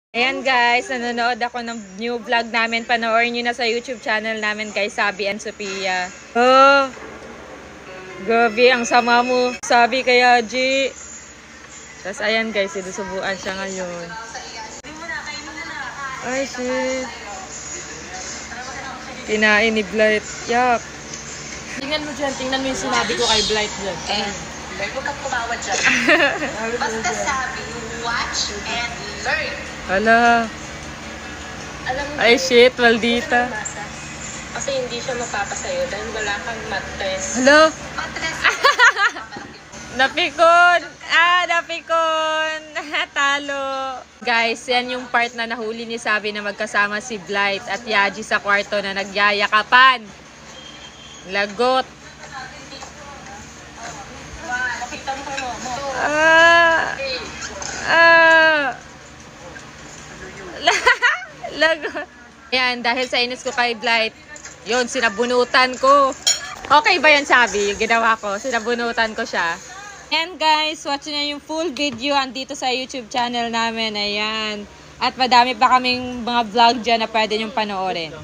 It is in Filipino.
Ayan guys, nanonood ako ng new vlog namin. Panoorin nyo na sa YouTube channel namin kay Sabi and Sophia. Oh, gabi, ang sama mo. Sabi kaya, G. Tapos ayan guys, sinusubuan siya ngayon. Ay, shit. Kinain ni Blight. Yak. Tingnan mo dyan, tingnan mo yung sinabi ko kay Blight dyan. Huwag kang kumawa dyan. Basta sabi, watch and learn. Hala. Alam mo, Ay, shit, maldita. kasi hindi siya mapapasayo dahil wala kang math test. Hala. Matres. Napikon! Napikon! Talo! Guys, yan yung part na nahuli ni Sabi na magkasama si Blight at Yaji sa kwarto na nagyayakapan. Lagot! Makita mo mo. Lagot! Yan, dahil sa inis ko kay Blight, yun, sinabunutan ko. Okay ba yan, Sabi? Yung ginawa ko, sinabunutan ko siya. And guys, watch nyo yung full video andito sa YouTube channel namin. Ayan. At madami pa kaming mga vlog dyan na pwede nyong panoorin.